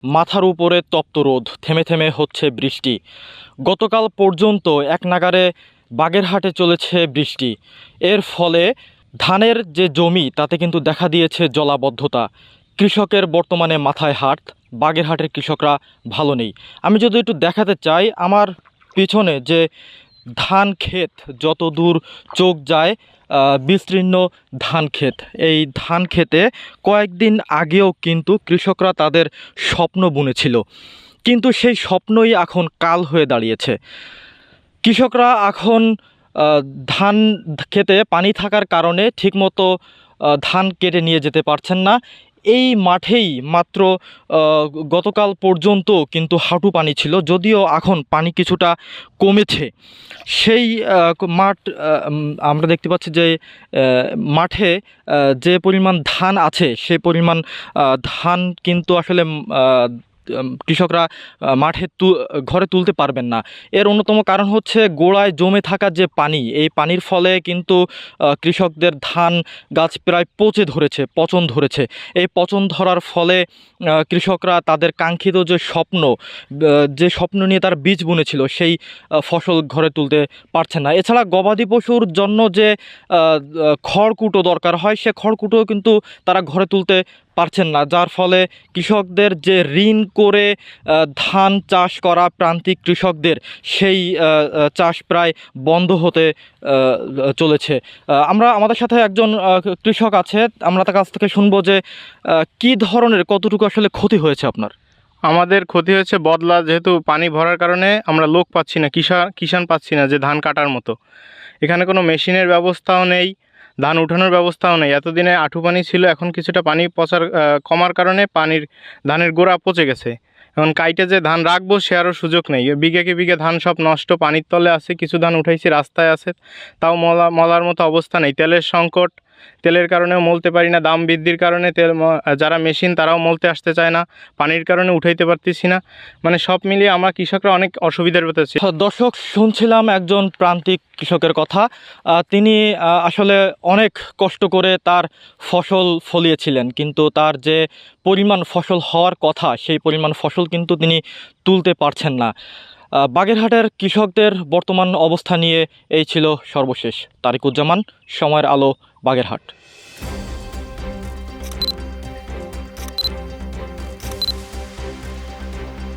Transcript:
মাথার উপরে তপ্ত রোদ, থেমে থেমে হচ্ছে বৃষ্টি। গতকাল পর্যন্ত এক নাগাড়ে বাগেরহাটে চলেছে বৃষ্টি। এর ফলে ধানের যে জমি তাতে কিন্তু দেখা দিয়েছে জলাবদ্ধতা। কৃষকের বর্তমানে মাথায় হাত। বাগেরহাটের কৃষকরা ভালো নেই। আমি যদি একটু দেখাতে চাই, আমার পিছনে যে ধান ক্ষেত, যত দূর চোখ যায় বিস্তীর্ণ ধান ক্ষেত। এই ধান ক্ষেতে কয়েকদিন আগেও কিন্তু কৃষকরা তাদের স্বপ্ন বুনেছিল, কিন্তু সেই স্বপ্নই এখন কাল হয়ে দাঁড়িয়েছে। কৃষকরা এখন ধান ক্ষেতে পানি থাকার কারণে ঠিকমতো ধান কেটে নিয়ে যেতে পারছেন না। এই মাঠেই মাত্র গতকাল পর্যন্ত কিন্তু হাঁটু পানি ছিল, যদিও এখন পানি কিছুটা কমেছে। সেই মাঠ আমরা দেখতে পাচ্ছি যে মাঠে যে পরিমাণ ধান আছে সে পরিমাণ ধান কিন্তু আসলে কৃষকরা মাঠে ঘরে তুলতে পারবেন না। এর অন্যতম কারণ হচ্ছে গোড়ায় জমে থাকা যে পানি, এই পানির ফলে কিন্তু কৃষকদের ধান গাছ প্রায় পচন ধরেছে। এই পচন ধরার ফলে কৃষকরা তাদের কাঙ্ক্ষিত যে স্বপ্ন নিয়ে তার বীজ বুনেছিল সেই ফসল ঘরে তুলতে পারছেন না। এছাড়া গবাদি পশুর জন্য যে খড়কুটো দরকার হয়, সে খড়কুটো কিন্তু তারা ঘরে তুলতে পারছেন না, যার ফলে কৃষকদের যে ঋণ করে ধান চাষ করা প্রান্তিক কৃষকদের সেই চাষ প্রায় বন্ধ হতে চলেছে। আমাদের সাথে একজন কৃষক আছে, আমরা তার কাছ থেকে শুনবো যে কী ধরনের, কতটুকু আসলে ক্ষতি হয়েছে আপনার। আমাদের ক্ষতি হয়েছে বদলা, যেহেতু পানি ভরার কারণে আমরা লোক পাচ্ছি না, কিষান পাচ্ছি না যে ধান কাটার মতো। এখানে কোনো মেশিনের ব্যবস্থাও নেই, ধান উঠানোর ব্যবস্থাও নেই। এতদিনে আঁঠু পানি ছিল, এখন কিছুটা পানি কমার কারণে ধানের গোড়া পচে গেছে। এখন কাইটে যে ধান রাখবো সে আরও সুযোগ নেই। বিঘে বিঘে ধান সব নষ্ট, পানির তলে আছে। কিছু ধান উঠাইছি, রাস্তায় আছে, তাও মলার মতো অবস্থা নেই। তেলের সংকট, তেলের কারণেও মলতে পারি না। দাম বৃদ্ধির কারণে যারা মেশিন তারাও মলতে আসতে চায় না। পানির কারণে উঠাইতে পারতেছি না। মানে সব মিলিয়ে আমরা কৃষকরা অনেক অসুবিধার ভেতর আছি। দর্শক, শুনছিলাম একজন প্রান্তিক কৃষকের কথা। তিনি আসলে অনেক কষ্ট করে তার ফসল ফলিয়েছিলেন, কিন্তু তার যে পরিমাণ ফসল হওয়ার কথা সেই পরিমাণ ফসল কিন্তু তিনি তুলতে পারছেন না। বাগেরহাটের কৃষকদের বর্তমান অবস্থা নিয়ে এই ছিল সর্বশেষ। তারিকুজ্জামান, সময়ের আলো, বাগেরহাট।